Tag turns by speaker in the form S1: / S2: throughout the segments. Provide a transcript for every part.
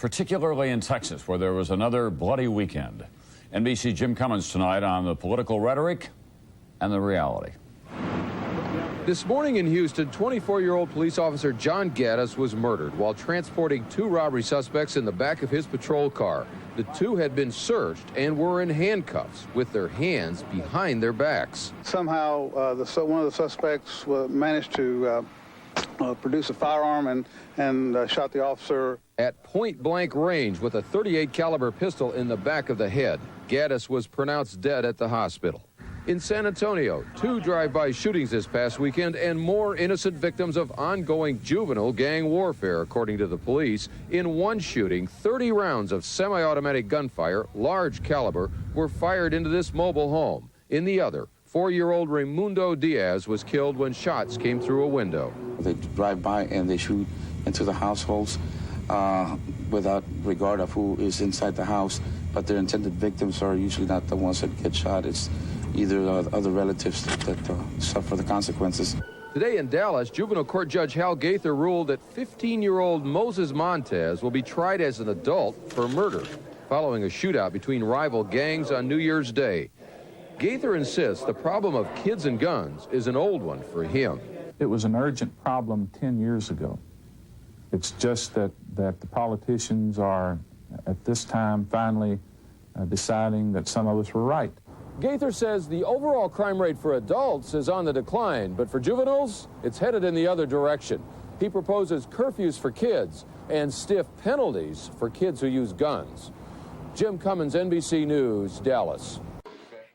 S1: particularly in Texas, where there was another bloody weekend. NBC Jim Cummins tonight on the political rhetoric and the reality.
S2: This morning in Houston, 24-year-old police officer John Gaddis was murdered while transporting two robbery suspects in the back of his patrol car. The two had been searched and were in handcuffs with their hands behind their backs.
S3: Somehow, one of the suspects managed to produce a firearm and shot the officer.
S2: At point-blank range with a .38 caliber pistol in the back of the head, Gaddis was pronounced dead at the hospital. In San Antonio, two drive-by shootings this past weekend and more innocent victims of ongoing juvenile gang warfare, according to the police. In one shooting, 30 rounds of semi-automatic gunfire, large caliber, were fired into this mobile home. In the other, 4-year-old Raimundo Diaz was killed when shots came through a window.
S4: They drive by and they shoot into the households without regard of who is inside the house, but their intended victims are usually not the ones that get shot. It's either other relatives that suffer the consequences.
S2: Today in Dallas, juvenile court judge Hal Gaither ruled that 15-year-old Moses Montez will be tried as an adult for murder following a shootout between rival gangs on New Year's Day. Gaither insists the problem of kids and guns is an old one for him.
S5: It was an urgent problem 10 years ago. It's just that the politicians are, at this time, finally deciding that some of us were right.
S2: Gaither says the overall crime rate for adults is on the decline, but for juveniles, it's headed in the other direction. He proposes curfews for kids and stiff penalties for kids who use guns. Jim Cummins, NBC News, Dallas.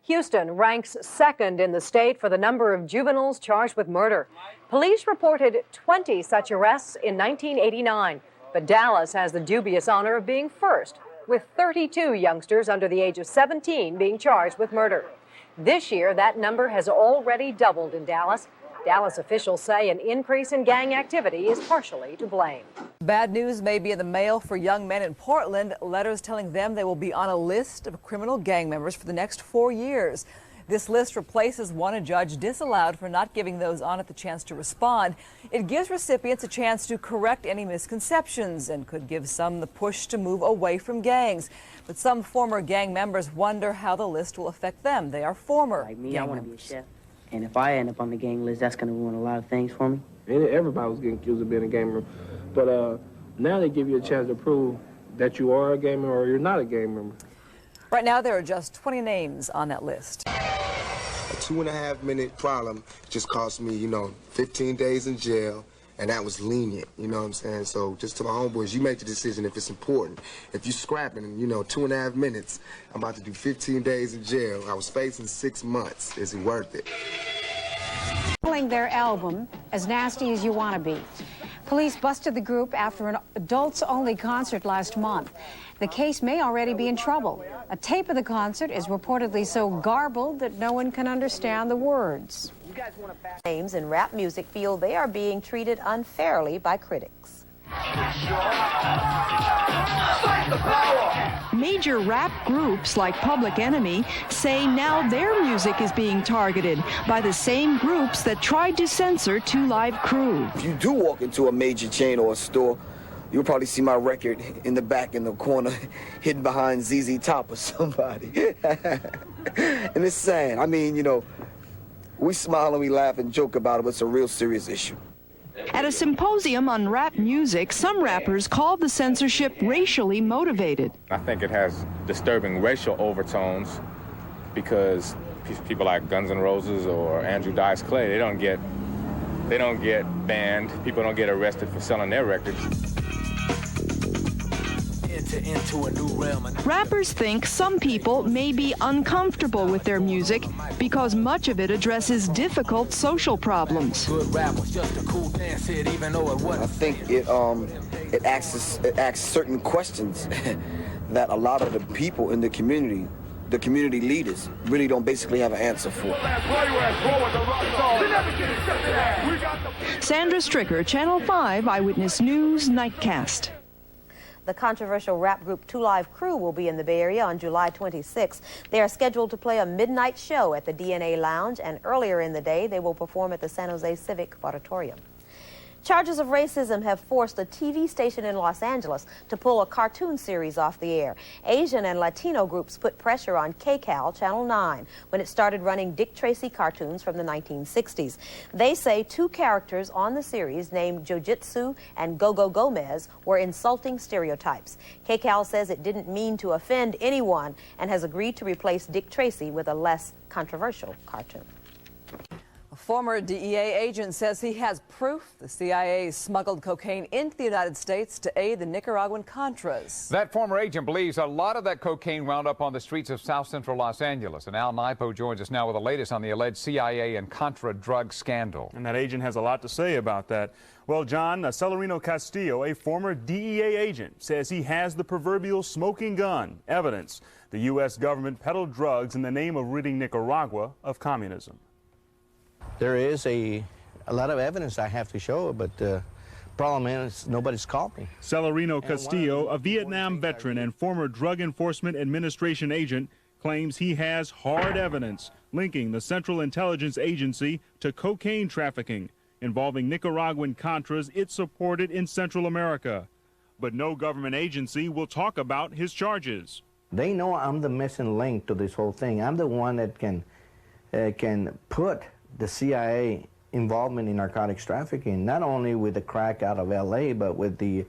S6: Houston ranks second in the state for the number of juveniles charged with murder. Police reported 20 such arrests in 1989, but Dallas has the dubious honor of being first, with 32 youngsters under the age of 17 being charged with murder. This year, that number has already doubled in Dallas. Dallas officials say an increase in gang activity is partially to blame.
S7: Bad news may be in the mail for young men in Portland. Letters telling them they will be on a list of criminal gang members for the next 4 years. This list replaces one a judge disallowed for not giving those on it the chance to respond. It gives recipients a chance to correct any misconceptions and could give some the push to move away from gangs. But some former gang members wonder how the list will affect them. They are former
S8: Like me,
S7: gang
S8: I want to be a
S7: members.
S8: chef. And if I end up on the gang list, that's going to ruin a lot of things for me.
S9: Everybody was getting accused of being a gamer. But now they give you a chance to prove that you are a gamer or you're not a gang member.
S7: Right now, there are just 20 names on that list.
S10: A 2.5-minute problem just cost me, 15 days in jail, and that was lenient, you know what I'm saying? So just to my homeboys, you make the decision if it's important. If you're scrapping, 2.5 minutes, I'm about to do 15 days in jail. I was facing 6 months. Is it worth it?
S11: Their album, As Nasty as You Want to Be. Police busted the group after an adults-only concert last month. The case may already be in trouble. A tape of the concert is reportedly so garbled that no one can understand the words.
S12: Names in rap music feel they are being treated unfairly by critics.
S13: Major rap groups like Public Enemy say now their music is being targeted by the same groups that tried to censor Two Live Crew.
S14: If you do walk into a major chain or a store, you'll probably see my record in the back in the corner, hidden behind ZZ Top or somebody. And it's sad. I mean, we smile and we laugh and joke about it, but it's a real serious issue.
S13: At a symposium on rap music, some rappers called the censorship racially motivated.
S15: I think it has disturbing racial overtones because people like Guns N' Roses or Andrew Dice Clay, they don't get banned. People don't get arrested for selling their records.
S13: Rappers think some people may be uncomfortable with their music because much of it addresses difficult social problems.
S14: I think it asks certain questions that a lot of the people in the community leaders, really don't basically have an answer for.
S13: Sandra Stricker, Channel 5 Eyewitness News Nightcast.
S12: The controversial rap group Two Live Crew will be in the Bay Area on July 26. They are scheduled to play a midnight show at the DNA Lounge, and earlier in the day, they will perform at the San Jose Civic Auditorium. Charges of racism have forced a TV station in Los Angeles to pull a cartoon series off the air. Asian and Latino groups put pressure on KCAL Channel 9 when it started running Dick Tracy cartoons from the 1960s. They say two characters on the series named Jiu-Jitsu and Go-Go Gomez were insulting stereotypes. KCAL says it didn't mean to offend anyone and has agreed to replace Dick Tracy with a less controversial cartoon.
S7: A former DEA agent says he has proof the CIA smuggled cocaine into the United States to aid the Nicaraguan Contras.
S16: That former agent believes a lot of that cocaine wound up on the streets of South Central Los Angeles. And Al Naipo joins us now with the latest on the alleged CIA and Contra drug scandal.
S17: And that agent has a lot to say about that. Well, John, Celerino Castillo, a former DEA agent, says he has the proverbial smoking gun, evidence the U.S. government peddled drugs in the name of ridding Nicaragua of communism.
S18: There is a lot of evidence I have to show, but the problem is nobody's called me.
S17: Celerino Castillo, a Vietnam veteran and former Drug Enforcement Administration agent, claims he has hard evidence linking the Central Intelligence Agency to cocaine trafficking involving Nicaraguan Contras it supported in Central America. But no government agency will talk about his charges.
S18: They know I'm the missing link to this whole thing. I'm the one that can put the CIA involvement in narcotics trafficking, not only with the crack out of LA, but with the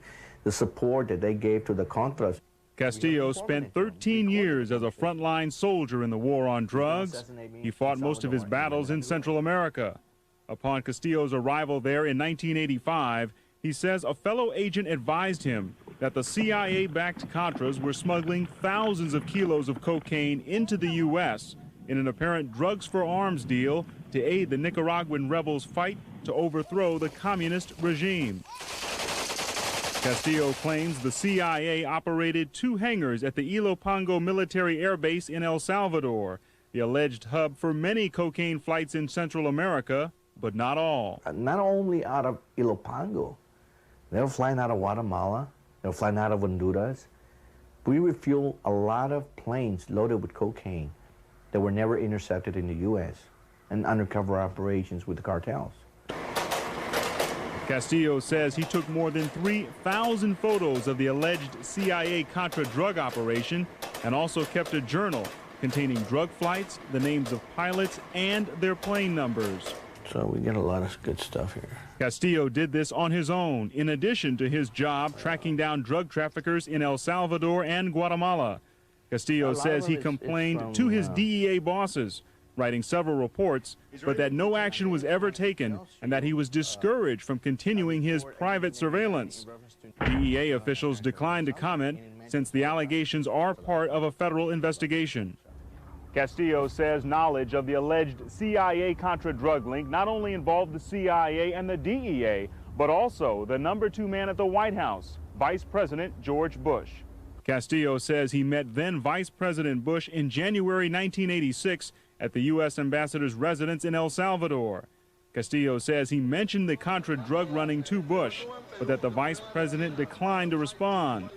S18: support that they gave to the Contras.
S17: Castillo spent 13 years as a frontline soldier in the war on drugs. He fought most of his battles in Central America. Upon Castillo's arrival there in 1985, he says a fellow agent advised him that the CIA-backed Contras were smuggling thousands of kilos of cocaine into the U.S. in an apparent drugs-for-arms deal to aid the Nicaraguan rebels' fight to overthrow the communist regime. Castillo claims the CIA operated 2 hangars at the Ilopango military air base in El Salvador, the alleged hub for many cocaine flights in Central America, but not all.
S18: Not only out of Ilopango, they were flying out of Guatemala, they were flying out of Honduras. We refuel a lot of planes loaded with cocaine that were never intercepted in the U.S. and undercover operations with the cartels.
S17: Castillo says he took more than 3,000 photos of the alleged CIA Contra drug operation and also kept a journal containing drug flights, the names of pilots, and their plane numbers.
S18: So we get a lot of good stuff here.
S17: Castillo did this on his own, in addition to his job tracking down drug traffickers in El Salvador and Guatemala. Castillo says he complained to his DEA bosses, writing several reports, but that no action was ever taken and that he was discouraged from continuing his private surveillance. DEA officials declined to comment since the allegations are part of a federal investigation. Castillo says knowledge of the alleged CIA-Contra drug link not only involved the CIA and the DEA, but also the #2 man at the White House, Vice President George Bush. Castillo says he met then Vice President Bush in January 1986 at the U.S. ambassador's residence in El Salvador. Castillo says he mentioned the Contra drug running to Bush, but that the vice president declined to respond.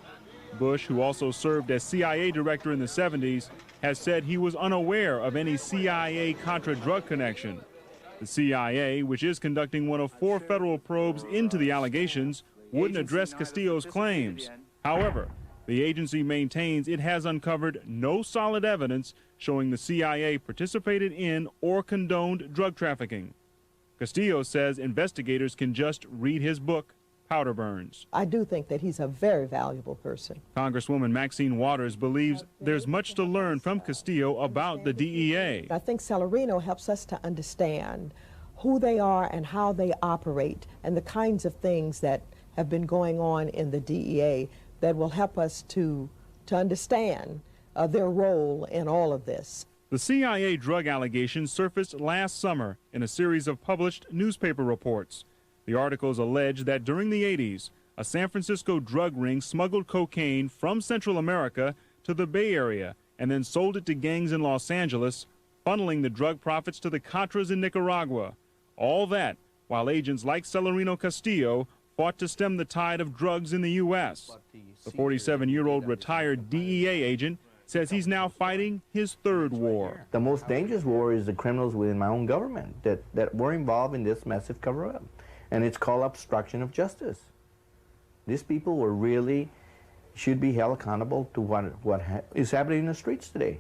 S17: Bush, who also served as CIA director in the 70s, has said he was unaware of any CIA-Contra drug connection. The CIA, which is conducting one of 4 federal probes into the allegations, wouldn't address Castillo's claims. However, the agency maintains it has uncovered no solid evidence showing the CIA participated in or condoned drug trafficking. Castillo says investigators can just read his book, Powder Burns.
S19: I do think that he's a very valuable person.
S17: Congresswoman Maxine Waters believes there's much to learn from Castillo about the DEA.
S19: I think Celerino helps us to understand who they are and how they operate and the kinds of things that have been going on in the DEA that will help us to understand their role in all of this.
S17: The CIA drug allegations surfaced last summer in a series of published newspaper reports. The articles allege that during the 80s, a San Francisco drug ring smuggled cocaine from Central America to the Bay Area and then sold it to gangs in Los Angeles, funneling the drug profits to the Contras in Nicaragua. All that while agents like Celerino Castillo fought to stem the tide of drugs in the U.S. The 47-year-old retired DEA agent says he's now fighting his 3rd war.
S18: The most dangerous war is the criminals within my own government that were involved in this massive cover-up. and it's called obstruction of justice. These people should be held accountable to what is happening in the streets today.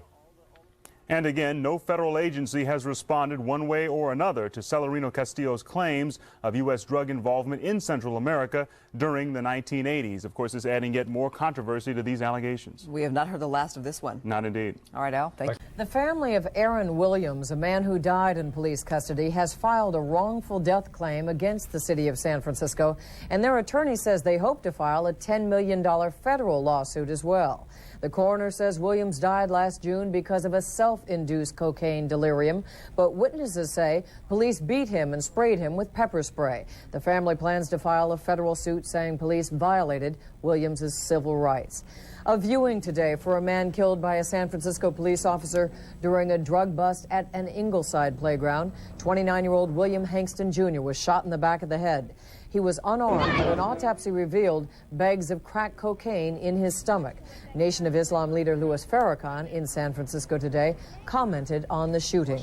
S17: And again, no federal agency has responded one way or another to Celerino Castillo's claims of U.S. drug involvement in Central America during the 1980s. Of course, it's adding yet more controversy to these allegations.
S7: We have not heard the last of this one.
S17: Not indeed.
S7: All right, Al, thank you.
S6: The family of Aaron Williams, a man who died in police custody, has filed a wrongful death claim against the city of San Francisco, and their attorney says they hope to file a $10 million federal lawsuit as well. The coroner says Williams died last June because of a self-induced cocaine delirium, but witnesses say police beat him and sprayed him with pepper spray. The family plans to file a federal suit saying police violated Williams' civil rights. A viewing today for a man killed by a San Francisco police officer during a drug bust at an Ingleside playground. 29-year-old William Hankston Jr. was shot in the back of the head. He was unarmed, but an autopsy revealed bags of crack cocaine in his stomach. Nation of Islam leader Louis Farrakhan in San Francisco today commented on the shooting.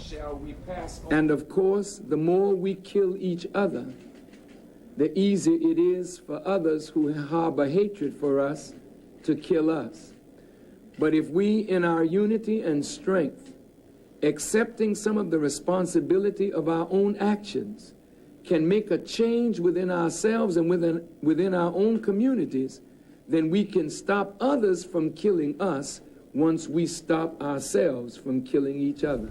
S20: And of course, the more we kill each other, the easier it is for others who harbor hatred for us to kill us. But if we, in our unity and strength, accepting some of the responsibility of our own actions, can make a change within ourselves and within our own communities, then we can stop others from killing us once we stop ourselves from killing each other.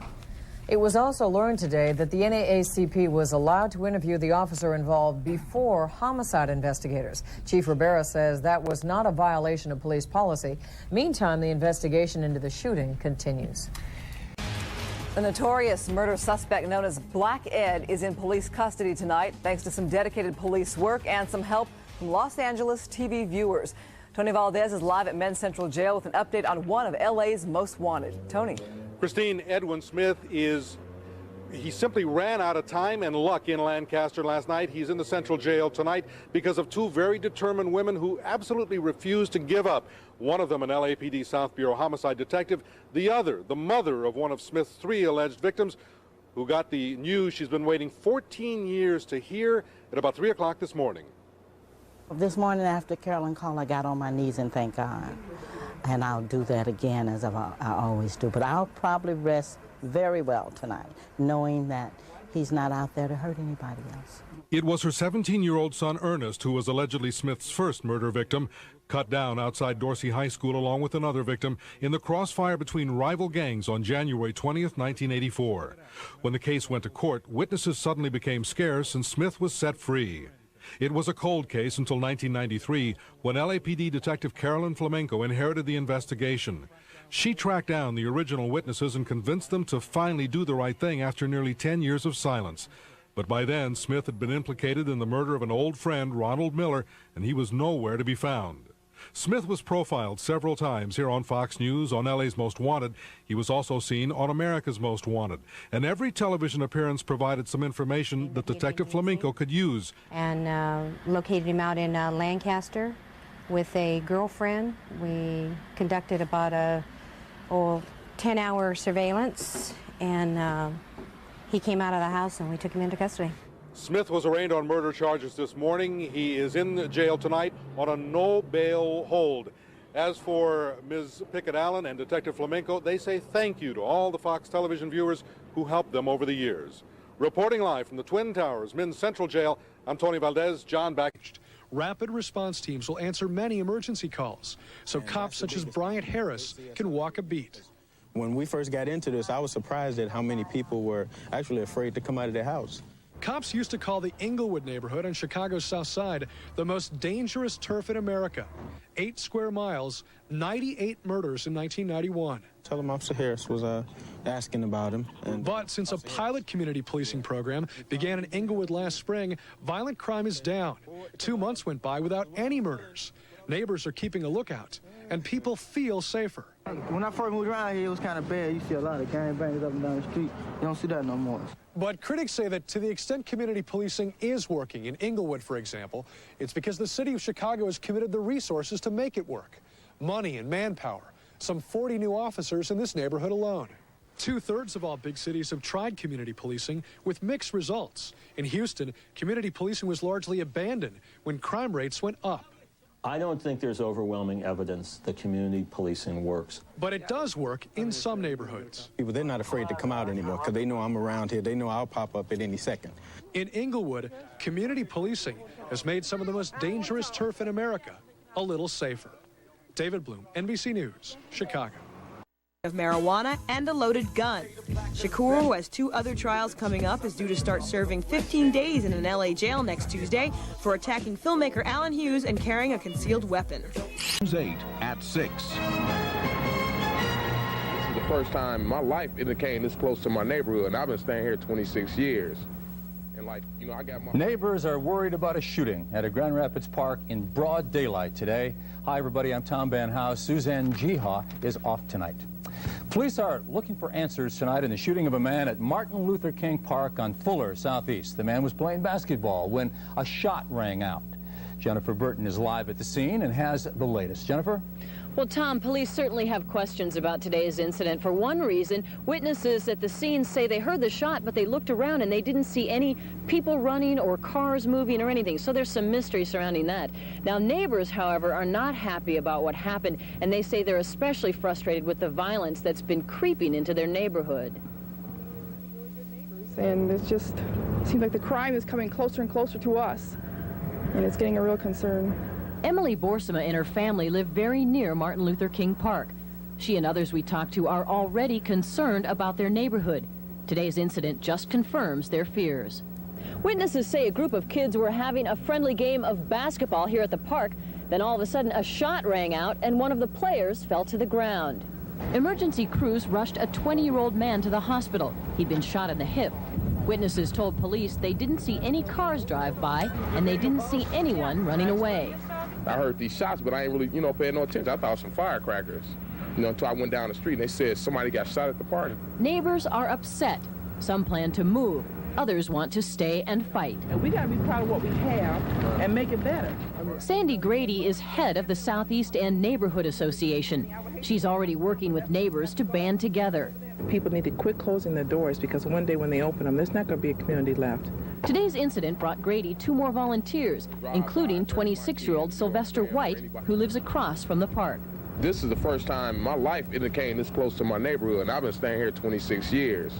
S6: It was also learned today that the NAACP was allowed to interview the officer involved before homicide investigators. Chief Rivera says that was not a violation of police policy. Meantime, the investigation into the shooting continues.
S7: The notorious murder suspect known as Black Ed is in police custody tonight, thanks to some dedicated police work and some help from Los Angeles TV viewers. Tony Valdez is live at Men's Central Jail with an update on one of LA's most wanted. Tony.
S21: Christine, Edwin Smith he simply ran out of time and luck in Lancaster last night. He's in the Central Jail tonight because of two very determined women who absolutely refused to give up. One of them, an LAPD South Bureau homicide detective. The other, the mother of one of Smith's 3 alleged victims, who got the news she's been waiting 14 years to hear at about 3 o'clock this morning.
S22: This morning after Carolyn called, I got on my knees and thank God. And I'll do that again as I always do. But I'll probably rest very well tonight, knowing that he's not out there to hurt anybody else.
S23: It was her 17-year-old son, Ernest, who was allegedly Smith's first murder victim, cut down outside Dorsey High School along with another victim in the crossfire between rival gangs on January 20th, 1984. When the case went to court, witnesses suddenly became scarce and Smith was set free. It was a cold case until 1993, when LAPD Detective Carolyn Flamenco inherited the investigation. She tracked down the original witnesses and convinced them to finally do the right thing after nearly 10 years of silence. But by then, Smith had been implicated in the murder of an old friend, Ronald Miller, and he was nowhere to be found. Smith was profiled several times here on Fox News, on LA's Most Wanted. He was also seen on America's Most Wanted. And every television appearance provided some information that Detective Flamenco could use.
S24: And located him out in Lancaster with a girlfriend. We conducted about a 10-hour surveillance, and he came out of the house and we took him into custody.
S21: Smith was arraigned on murder charges this morning. He is in jail tonight on a no bail hold. As for Ms. Pickett-Allen and Detective Flamenco, they say thank you to all the Fox television viewers who helped them over the years. Reporting live from the Twin Towers, Men's Central Jail, I'm Tony Valdez. John back.
S25: Rapid response teams will answer many emergency calls, so cops such as Bryant Harris can walk a beat.
S26: When we first got into this, I was surprised at how many people were actually afraid to come out of their house.
S25: Cops used to call the Inglewood neighborhood on Chicago's South Side the most dangerous turf in America. 8 square miles, 98 murders in 1991.
S26: Tell him Officer Harris was asking about him.
S25: But since a pilot community policing program began in Inglewood last spring, violent crime is down. 2 months went by without any murders. Neighbors are keeping a lookout, and people feel safer.
S27: When I first moved around here, it was kind of bad. You see a lot of gangbangers up and down the street. You don't see that no more.
S25: But critics say that to the extent community policing is working, in Inglewood, for example, it's because the city of Chicago has committed the resources to make it work. Money and manpower. Some 40 new officers in this neighborhood alone. 2/3 of all big cities have tried community policing with mixed results. In Houston, community policing was largely abandoned when crime rates went up.
S1: I don't think there's overwhelming evidence that community policing works.
S25: But it does work in some neighborhoods.
S26: People, they're not afraid to come out anymore because they know I'm around here. They know I'll pop up at any second.
S25: In Inglewood, community policing has made some of the most dangerous turf in America a little safer. David Bloom, NBC News, Chicago.
S2: Of marijuana and a loaded gun. Shakur, who has 2 other trials coming up, is due to start serving 15 days in an LA jail next Tuesday for attacking filmmaker Alan Hughes and carrying a concealed weapon.
S3: News 8 at 6.
S4: This is the first time in my life it came this close to my neighborhood, and I've been staying here 26 years. And I got my...
S5: Neighbors are worried about a shooting at a Grand Rapids park in broad daylight today. Hi, everybody. I'm Tom Van House. Suzanne Jiha is off tonight. Police are looking for answers tonight in the shooting of a man at Martin Luther King Park on Fuller Southeast. The man was playing basketball when a shot rang out. Jennifer Burton is live at the scene and has the latest. Jennifer?
S8: Well, Tom, police certainly have questions about today's incident. For one reason, witnesses at the scene say they heard the shot, but they looked around and they didn't see any people running or cars moving or anything. So there's some mystery surrounding that. Now, neighbors, however, are not happy about what happened, and they say they're especially frustrated with the violence that's been creeping into their neighborhood.
S9: And it just seems like the crime is coming closer and closer to us, and it's getting a real concern.
S8: Emily Borsema and her family live very near Martin Luther King Park. She and others we talked to are already concerned about their neighborhood. Today's incident just confirms their fears. Witnesses say a group of kids were having a friendly game of basketball here at the park. Then all of a sudden a shot rang out and one of the players fell to the ground. Emergency crews rushed a 20-year-old man to the hospital. He'd been shot in the hip. Witnesses told police they didn't see any cars drive by and they didn't see anyone running away.
S4: I heard these shots, but I ain't really, paying no attention. I thought it was some firecrackers, until I went down the street and they said somebody got shot at the party.
S8: Neighbors are upset. Some plan to move. Others want to stay and fight.
S9: And we got to be proud of what we have and make it better.
S8: Sandy Grady is head of the Southeast End Neighborhood Association. She's already working with neighbors to band together.
S9: People need to quit closing their doors because one day when they open them, there's not going to be a community left.
S8: Today's incident brought Grady 2 more volunteers, including 26-year-old Sylvester White, who lives across from the park.
S4: This is the first time in my life it came this close to my neighborhood, and I've been staying here 26 years.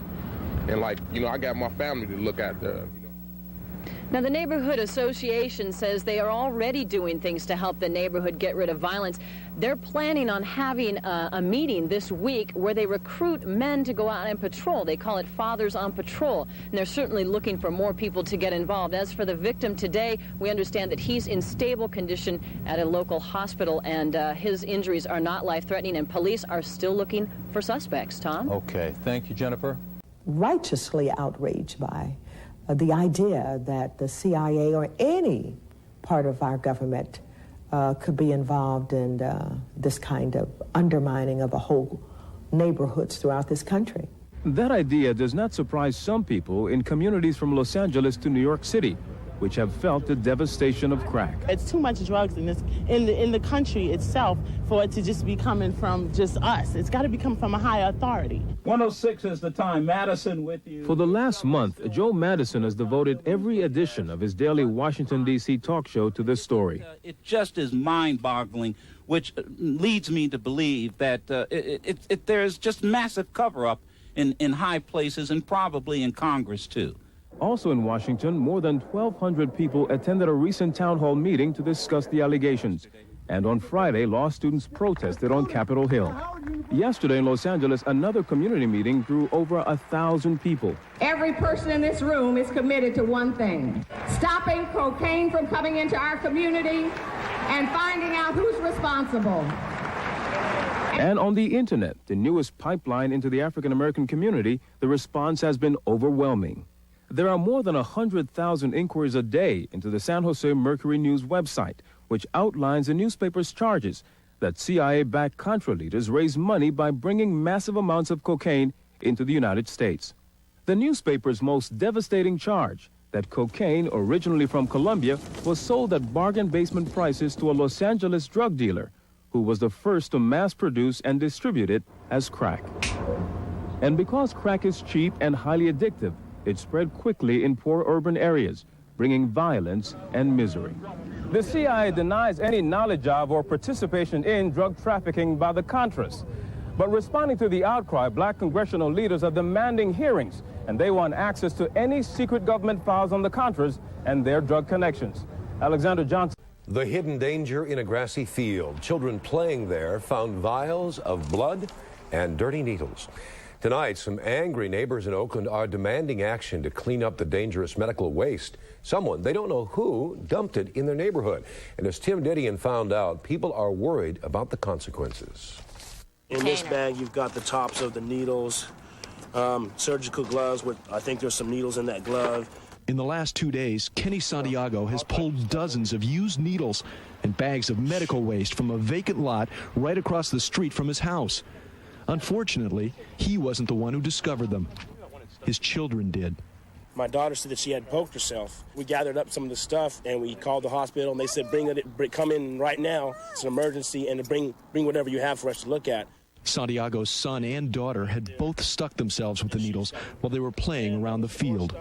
S4: And I got my family to look at there.
S8: Now, the Neighborhood Association says they are already doing things to help the neighborhood get rid of violence. They're planning on having a meeting this week where they recruit men to go out and patrol. They call it Fathers on Patrol, and they're certainly looking for more people to get involved. As for the victim today, we understand that he's in stable condition at a local hospital, and his injuries are not life-threatening, and police are still looking for suspects. Tom?
S5: Okay. Thank you, Jennifer.
S19: Righteously outraged by the idea that the CIA or any part of our government could be involved in this kind of undermining of a whole neighborhoods throughout this country.
S28: That idea does not surprise some people in communities from Los Angeles to New York City, which have felt the devastation of crack.
S29: It's too much drugs in the country itself for it to just be coming from just us. It's got to be coming from a higher authority.
S30: 106 is the time. Madison with you.
S28: For the last month, Joe Madison has devoted every edition of his daily Washington, D.C. talk show to this story.
S30: It just is mind-boggling, which leads me to believe that there's just massive cover-up in high places and probably in Congress, too.
S28: Also in Washington, more than 1,200 people attended a recent town hall meeting to discuss the allegations. And on Friday, law students protested on Capitol Hill. Yesterday in Los Angeles, another community meeting drew over 1,000 people.
S31: Every person in this room is committed to one thing: stopping cocaine from coming into our community and finding out who's responsible.
S28: And on the internet, the newest pipeline into the African American community, the response has been overwhelming. There are more than 100,000 inquiries a day into the San Jose Mercury News website, which outlines the newspaper's charges that CIA-backed Contra leaders raise money by bringing massive amounts of cocaine into the United States. The newspaper's most devastating charge, that cocaine, originally from Colombia, was sold at bargain basement prices to a Los Angeles drug dealer, who was the first to mass produce and distribute it as crack. And because crack is cheap and highly addictive, it spread quickly in poor urban areas, bringing violence and misery. The CIA denies any knowledge of or participation in drug trafficking by the Contras. But responding to the outcry, black congressional leaders are demanding hearings, and they want access to any secret government files on the Contras and their drug connections. Alexander Johnson.
S6: The hidden danger in a grassy field. Children playing there found vials of blood and dirty needles. Tonight, some angry neighbors in Oakland are demanding action to clean up the dangerous medical waste. Someone, they don't know who, dumped it in their neighborhood. And as Tim Didion found out, people are worried about the consequences.
S10: In this bag, you've got the tops of the needles, surgical gloves with, I think there's some needles in that glove.
S11: In the last 2 days, Kenny Santiago has pulled dozens of used needles and bags of medical waste from a vacant lot right across the street from his house. Unfortunately, he wasn't the one who discovered them. His children did.
S10: My daughter said that she had poked herself. We gathered up some of the stuff and we called the hospital and they said, come in right now. It's an emergency, and to bring whatever you have for us to look at.
S11: Santiago's son and daughter had both stuck themselves with the needles while they were playing around the field.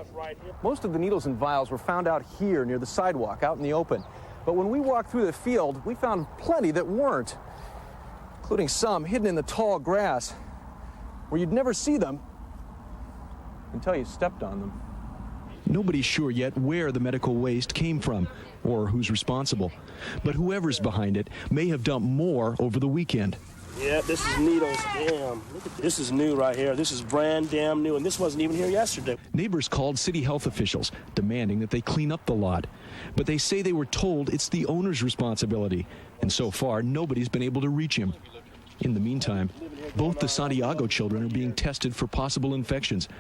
S12: Most of the needles and vials were found out here near the sidewalk, out in the open. But when we walked through the field, we found plenty that weren't, including some hidden in the tall grass, where you'd never see them until you stepped on them.
S11: Nobody's sure yet where the medical waste came from or who's responsible. But whoever's behind it may have dumped more over the weekend.
S10: Yeah, this is needles. Damn. Look at this. This is new right here. This is brand damn new, and this wasn't even here yesterday.
S11: Neighbors called city health officials, demanding that they clean up the lot. But they say they were told it's the owner's responsibility, and so far, nobody's been able to reach him. In the meantime, both the Santiago children are being tested for possible infections,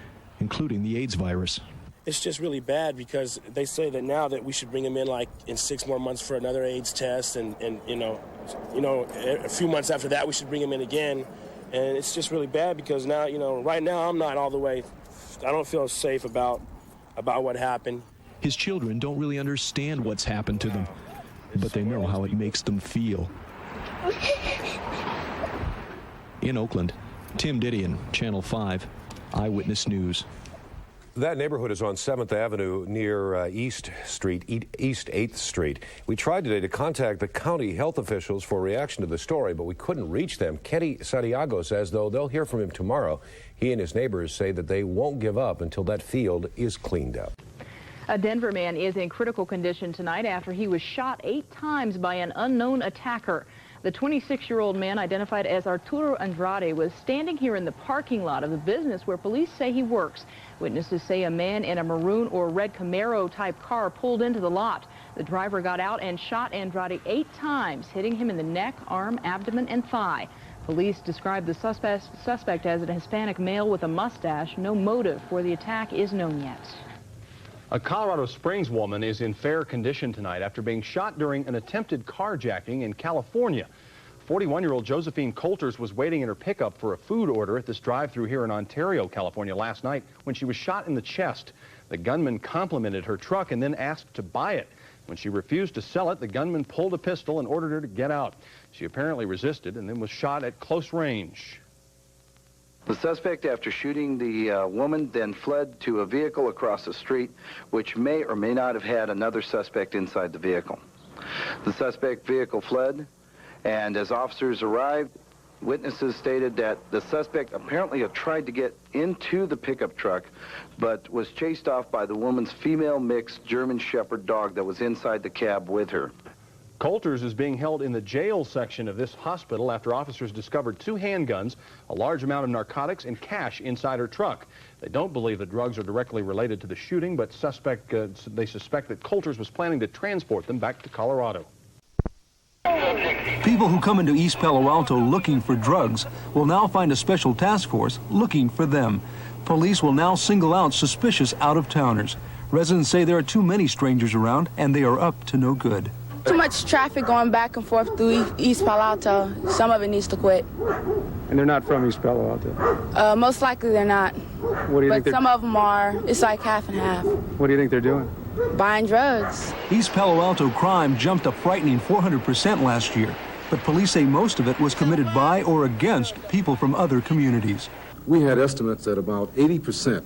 S11: including the AIDS virus.
S10: It's just really bad because they say that now that we should bring them in like in 6 more months for another AIDS test, and you know, a few months after that we should bring them in again, and it's just really bad because now, right now I'm not all the way. I don't feel safe about what happened.
S11: His children don't really understand what's happened to them, but they know how it makes them feel. In Oakland, Tim Didion, Channel 5, Eyewitness News.
S6: That neighborhood is on 7th Avenue near East 8th Street. We tried today to contact the county health officials for a reaction to the story, but we couldn't reach them. Kenny Santiago says, though, they'll hear from him tomorrow. He and his neighbors say that they won't give up until that field is cleaned up.
S13: A Denver man is in critical condition tonight after he was shot 8 times by an unknown attacker. The 26-year-old man, identified as Arturo Andrade, was standing here in the parking lot of the business where police say he works. Witnesses say a man in a maroon or red Camaro-type car pulled into the lot. The driver got out and shot Andrade 8 times, hitting him in the neck, arm, abdomen, and thigh. Police described the suspect as a Hispanic male with a mustache. No motive for the attack is known yet.
S5: A Colorado Springs woman is in fair condition tonight after being shot during an attempted carjacking in California. 41-year-old Josephine Coulters was waiting in her pickup for a food order at this drive-thru here in Ontario, California last night when she was shot in the chest. The gunman complimented her truck and then asked to buy it. When she refused to sell it, the gunman pulled a pistol and ordered her to get out. She apparently resisted and then was shot at close range.
S14: The suspect, after shooting the woman, then fled to a vehicle across the street, which may or may not have had another suspect inside the vehicle. The suspect vehicle fled, and as officers arrived, witnesses stated that the suspect apparently had tried to get into the pickup truck, but was chased off by the woman's female mixed German Shepherd dog that was inside the cab with her.
S5: Coulters is being held in the jail section of this hospital after officers discovered 2 handguns, a large amount of narcotics, and cash inside her truck. They don't believe the drugs are directly related to the shooting, but they suspect that Coulters was planning to transport them back to Colorado.
S15: People who come into East Palo Alto looking for drugs will now find a special task force looking for them. Police will now single out suspicious out-of-towners. Residents say there are too many strangers around, and they are up to no good.
S16: Too much traffic going back and forth through East Palo Alto. Some of it needs to quit.
S17: And they're not from East Palo Alto?
S16: Most likely they're not.
S17: What do you think?
S16: But some of them are. It's like half and half.
S17: What do you think they're doing?
S16: Buying drugs.
S15: East Palo Alto crime jumped a frightening 400% last year, but police say most of it was committed by or against people from other communities.
S1: We had estimates that about 80%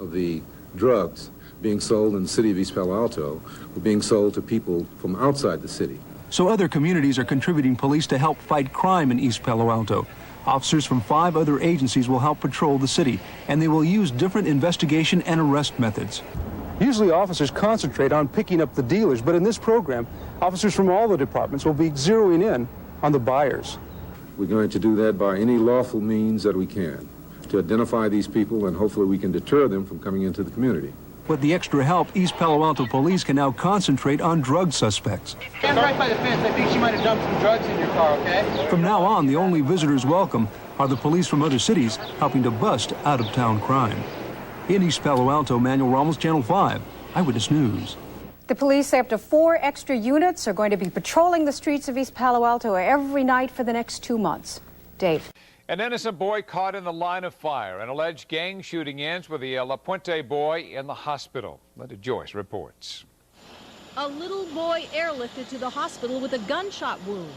S1: of the drugs being sold in the city of East Palo Alto were being sold to people from outside the city.
S15: So other communities are contributing police to help fight crime in East Palo Alto. Officers from 5 other agencies will help patrol the city, and they will use different investigation and arrest methods.
S17: Usually officers concentrate on picking up the dealers, but in this program, officers from all the departments will be zeroing in on the buyers.
S1: We're going to do that by any lawful means that we can to identify these people, and hopefully we can deter them from coming into the community.
S15: With the extra help, East Palo Alto police can now concentrate on drug suspects.
S7: Stand right by the fence. I think she might have dumped some drugs in your car, okay?
S15: From now on, the only visitors welcome are the police from other cities helping to bust out-of-town crime. In East Palo Alto, Manuel Ramos, Channel 5, Eyewitness News.
S18: The police say up to 4 extra units are going to be patrolling the streets of East Palo Alto every night for the next 2 months. Dave.
S20: An innocent boy caught in the line of fire. An alleged gang shooting ends with the La Puente boy in the hospital. Linda Joyce reports.
S8: A little boy airlifted to the hospital with a gunshot wound.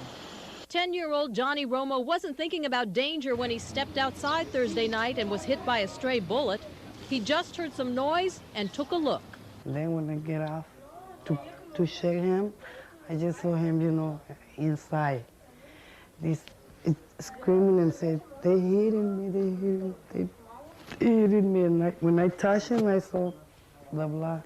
S8: 10-year-old Johnny Romo wasn't thinking about danger when he stepped outside Thursday night and was hit by a stray bullet. He just heard some noise and took a look.
S21: Then when I get off to shake him, I just saw him, you know, inside. Screaming and said, they hitting me, they hitting me. And when I touched him, I saw the blood.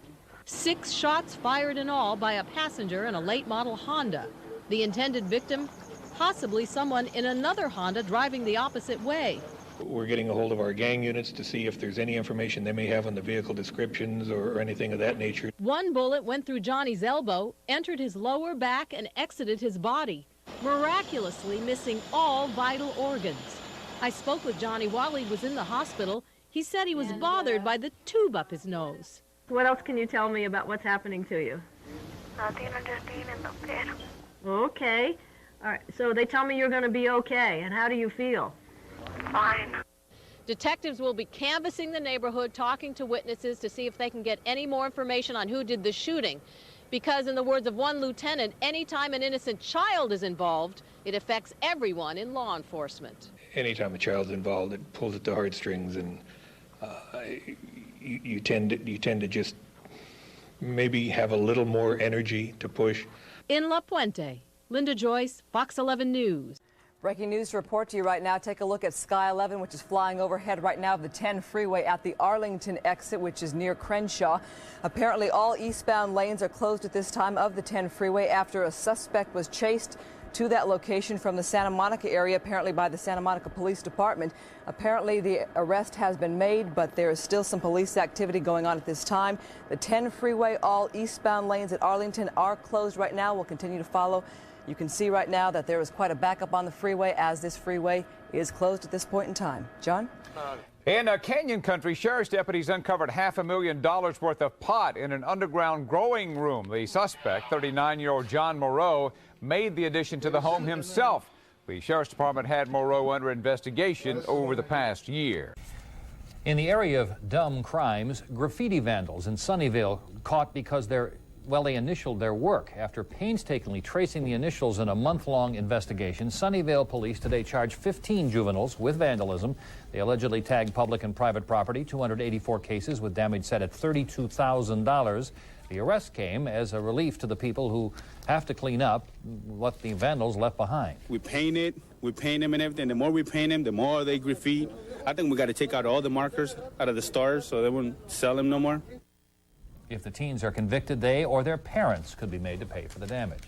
S8: 6 shots fired in all by a passenger in a late model Honda. The intended victim, possibly someone in another Honda driving the opposite way.
S22: We're getting a hold of our gang units to see if there's any information they may have on the vehicle descriptions or anything of that nature.
S8: One bullet went through Johnny's elbow, entered his lower back, and exited his body, miraculously missing all vital organs. I spoke with Johnny while he was in the hospital. He said he was bothered by the tube up his nose.
S23: What else can you tell me about what's happening to you?
S24: Nothing, I'm just being in the bed.
S23: Okay. All right. So they tell me you're going to be okay. And how do you feel?
S24: Fine.
S8: Detectives will be canvassing the neighborhood, talking to witnesses to see if they can get any more information on who did the shooting. Because in the words of one lieutenant, anytime an innocent child is involved, it affects everyone in law enforcement.
S22: Anytime a child's involved, it pulls at the heartstrings, and you tend to just maybe have a little more energy to push.
S8: In La Puente, Linda Joyce, Fox 11 News.
S25: Breaking news to report to you right now. Take a look at Sky 11, which is flying overhead right now of the 10 freeway at the Arlington exit, which is near Crenshaw. Apparently, all eastbound lanes are closed at this time of the 10 freeway after a suspect was chased to that location from the Santa Monica area, apparently by the Santa Monica Police Department. Apparently, the arrest has been made, but there is still some police activity going on at this time. The 10 freeway, all eastbound lanes at Arlington are closed right now. We'll continue to follow. You can see right now that there is quite a backup on the freeway as this freeway is closed at this point in time. John?
S20: In Canyon Country, sheriff's deputies uncovered $500,000 worth of pot in an underground growing room. The suspect, 39-year-old John Moreau, made the addition to the home himself. The sheriff's department had Moreau under investigation over the past year.
S5: In the area of dumb crimes, graffiti vandals in Sunnyvale caught because they initialed their work. After painstakingly tracing the initials in a month-long investigation, Sunnyvale police today charged 15 juveniles with vandalism. They allegedly tagged public and private property, 284 cases with damage set at $32,000. The arrest came as a relief to the people who have to clean up what the vandals left behind.
S26: We paint them and everything. The more we paint them, the more they graffiti. I think we got to take out all the markers out of the stars so they wouldn't sell them no more.
S5: If the teens are convicted, they or their parents could be made to pay for the damage.